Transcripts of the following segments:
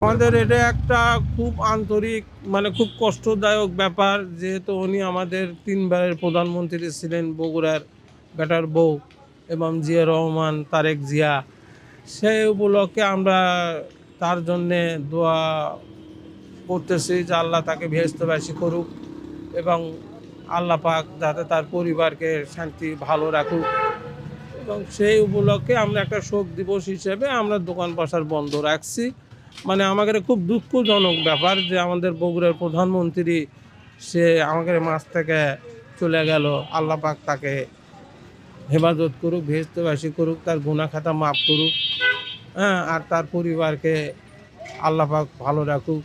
আমাদের এটা একটা খুব আন্তরিক খুব কষ্টদায়ক ব্যাপার, যেহেতু উনি আমাদের তিনবারের প্রধানমন্ত্রী ছিলেন, বগুড়ার বেটার বউ এবং জিয়া রহমান তারেক জিয়া। সেই উপলক্ষে আমরা তার জন্যে দোয়া করতেছি যে আল্লাহ তাকে বেহেশতবাসী করুক এবং আল্লাহ পাক যাতে তার পরিবারকে শান্তি ভালো রাখুক। এবং সেই উপলক্ষে আমরা একটা শোক দিবস হিসেবে আমরা দোকান পাশার বন্ধ রাখছি। আমাদের খুব দুঃখজনক ব্যাপার যে আমাদের বগুড়ার প্রধানমন্ত্রী সে আমাদের মাছ থেকে চলে গেল। আল্লাহ পাক তাকে হেফাজত করুক, বেহেশতবাসী করুক, তার গুনাহ খাতা মাফ করুক। হ্যাঁ, আর তার পরিবারকে আল্লাহ পাক ভালো রাখুক,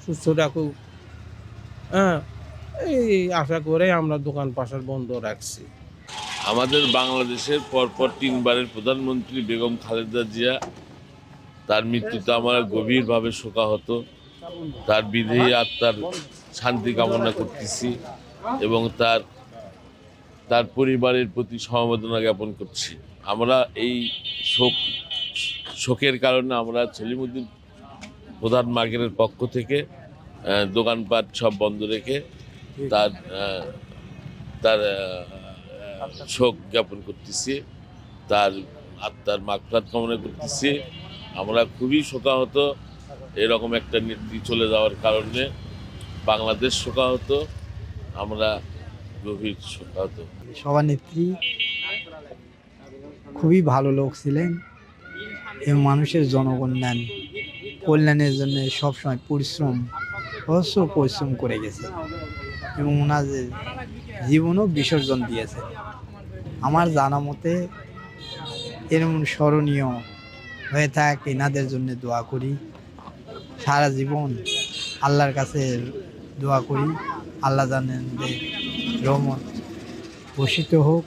সুস্থ রাখুক। হ্যাঁ, এই আশা করে আমরা দোকান পাশার বন্ধ রাখছি। আমাদের বাংলাদেশের পরপর তিনবারের প্রধানমন্ত্রী বেগম খালেদা জিয়া, তার মৃত্যুতে আমরা গভীরভাবে শোকাহত। তার বিদেহী আত্মার শান্তি কামনা করতেছি এবং তার পরিবারের প্রতি সমবেদনা জ্ঞাপন করছি। আমরা এই শোকের কারণে আমরা সেলিমউদ্দিন প্রধান মার্কেটের পক্ষ থেকে দোকানপাট সব বন্ধ রেখে তার তার শোক জ্ঞাপন করতেছি, তার আত্মার মাগফিরাত কামনা করতেছি। আমরা খুবই শোকাহত এরকম একটা নেত্রী চলে যাওয়ার কারণে। বাংলাদেশ শোকাহত, আমরা গভীর শোকাহত। সভানেত্রী খুবই ভালো লোক ছিলেন এবং মানুষের কল্যাণের জন্য সবসময় অজস্র পরিশ্রম করে গেছে এবং ওনাদের জীবনও বিসর্জন দিয়েছে। আমার জানা মতে এরকম স্মরণীয় হয়ে থাক, এনাদের জন্য দোয়া করি। সারা জীবন আল্লাহর কাছে দোয়া করি, আল্লাহ জানেন যে রহমত বর্ষিত হোক।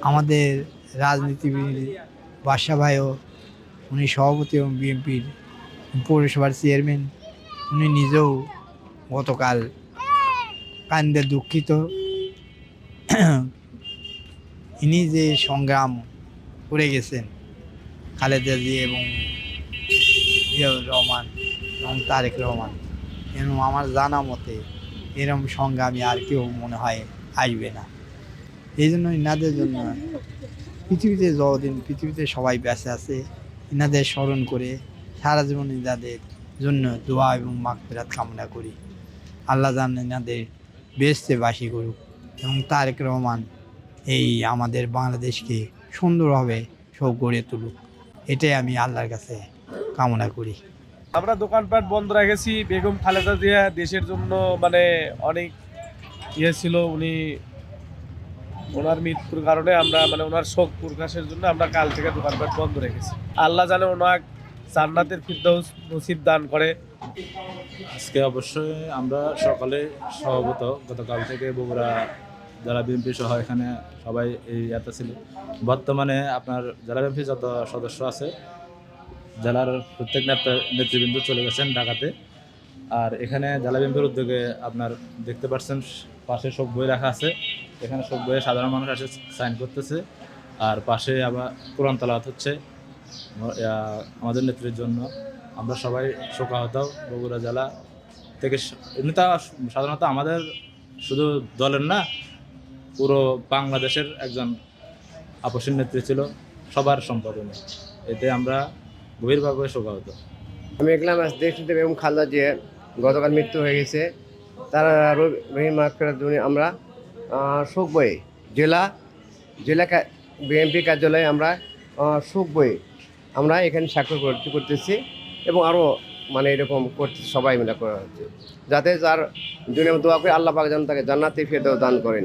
আমাদের রাজনীতিবিদ বাদশা ভাইও, উনি সভাপতি এবং বিএনপির পৌরসভার চেয়ারম্যান, উনি নিজেও গতকাল কান্দে দুঃখিত। ইনি যে সংগ্রাম করে গেছেন খালেদা জিয়া এবং জিয়াউর রহমান এবং তারেক রহমান, এবং আমার জানা মতে এরকম সংগ্রামী আর কেউ মনে হয় আসবে না। এই জন্য ইনাদের জন্য পৃথিবীতে সবাই বেঁচে আছে, ইনাদের স্মরণ করে সারা জীবন ইনাদের জন্য দোয়া এবং মাগফিরাত কামনা করি। আল্লাহ জানেন ইনাদের বেহেশতে বাসী করুক এবং তারেক রহমান এই আমাদের বাংলাদেশকে সুন্দরভাবে সব গড়ে তুলুক, এটাই আমি আল্লাহর কাছে কামনা করি। আমরা দোকানপাট বন্ধ রেখেছি। বেগম খালেদা জিয়া দেশের জন্য অনেক ছিল। ওনার মৃত্যুর কারণে আমরা ওনার শোক প্রকাশের জন্য আমরা কাল থেকে দোকানপাট বন্ধ রেখেছি। আল্লাহ জানে ওনার জান্নাতের ফিরদৌস নসিব দান করে। আজকে অবশ্যই আমরা সকালে গতকাল থেকে বগুড়া জেলা বিএনপি সহ এখানে সবাই এই ইয়াতে ছিল। বর্তমানে আপনার জেলা বিএনপি যত সদস্য আছে, জেলার প্রত্যেক নেতৃবৃন্দ চলে গেছেন ঢাকাতে। আর এখানে জেলা বিএনপির উদ্যোগে আপনার দেখতে পাচ্ছেন পাশে শোক বই রাখা আছে। এখানে শোক বইয়ে সাধারণ মানুষ এসে সাইন করতেছে, আর পাশে আবার কোরআন তেলাওয়াত হচ্ছে আমাদের নেত্রীর জন্য। আমরা সবাই শোকাহত বগুড়া জেলা থেকে। এমনিটা সাধারণত আমাদের শুধু দলের না, পুরো বাংলাদেশের একজন আপসীন নেত্রী ছিল, সবার সম্পাদনে। এতে আমরা গভীরভাবে শোকাহত। আমি দেখলাম দেশটিতে বেগম খালেদা জিয়া গতকাল মৃত্যু হয়ে গেছে। তারা রহিম মাগফিরাত জন্য আমরা শোক বইয়ে জেলা বিএনপি কার্যালয়ে আমরা শোক বইয়ে আমরা এখানে স্বাক্ষর করতেছি এবং আরও এরকম করতে সবাই মিলে করা হচ্ছে, যাতে যার জন্য দোয়া করে আল্লাহ পাক যেন তাকে জান্নাতে ফেরদৌস দান করেন।